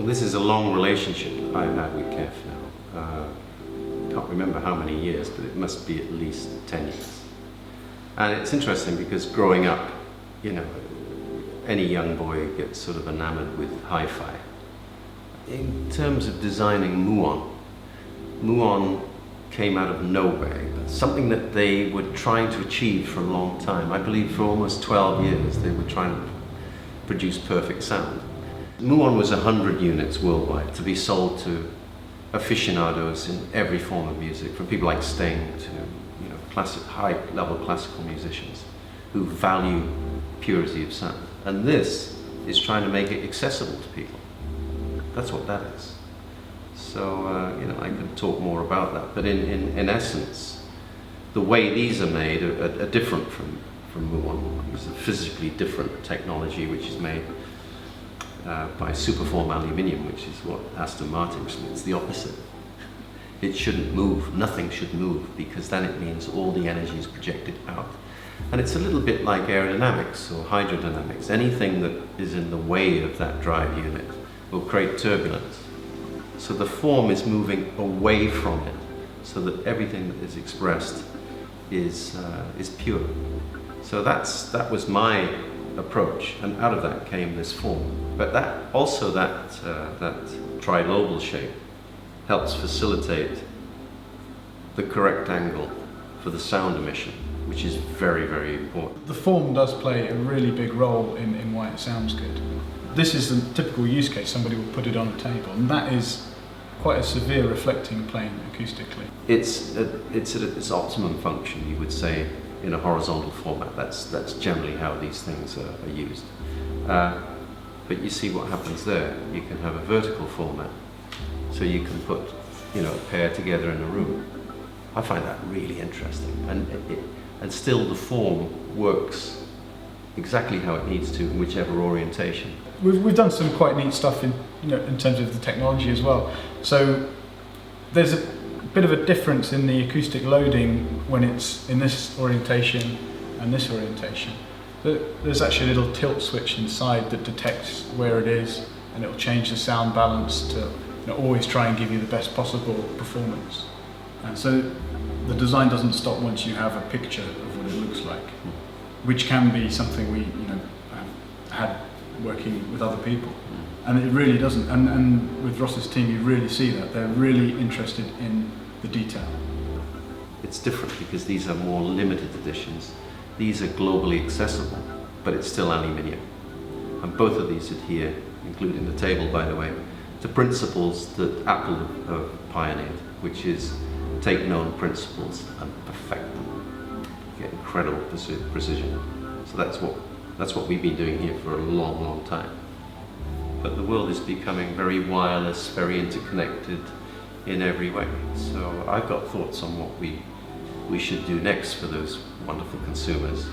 this is a long relationship that I've had with Kev now. Can't remember how many years, but it must be at least 10 years. And it's interesting because growing up, you know, any young boy gets sort of enamored with hi-fi. In terms of designing Muon came out of nowhere, something that they were trying to achieve for a long time. I believe for almost 12 years they were trying to produce perfect sound. Muon was 100 units worldwide to be sold to aficionados in every form of music, from people like Sting to, you know, high-level classical musicians who value purity of sound. And this is trying to make it accessible to people. That's what that is. So, you know, I can talk more about that, but in essence, the way these are made are different from Muon. It's a physically different technology which is made by superform aluminium, which is what Aston Martin is. It's the opposite. It shouldn't move. Nothing should move, because then it means all the energy is projected out. And it's a little bit like aerodynamics or hydrodynamics. Anything that is in the way of that drive unit will create turbulence. So the form is moving away from it, so that everything that is expressed is pure. So that was my approach, and out of that came this form. But that trilobal shape helps facilitate the correct angle for the sound emission, which is very, very important. The form does play a really big role in why it sounds good. This is the typical use case. Somebody will put it on a table, and that is quite a severe reflecting plane acoustically. It's at its optimum function, you would say, in a horizontal format. That's generally how these things are used. But you see what happens there. You can have a vertical format, so you can put, you know, a pair together in a room. I find that really interesting, and still the form works exactly how it needs to in whichever orientation. We've done some quite neat stuff in terms of the technology as well. So there's a bit of a difference in the acoustic loading when it's in this orientation and this orientation. There's actually a little tilt switch inside that detects where it is, and it'll change the sound balance to, you know, always try and give you the best possible performance. And so the design doesn't stop once you have a picture of what it looks like, which can be something we, you know, had working with other people. And it really doesn't. And with Ross's team, you really see that. They're really interested in the detail. It's different because these are more limited editions. These are globally accessible, but it's still aluminium. And both of these adhere, including the table, by the way, to principles that Apple have pioneered, which is take known principles and perfect them. You get incredible precision. So that's what we've been doing here for a long, long time. But the world is becoming very wireless, very interconnected in every way. So I've got thoughts on what we should do next for those wonderful consumers.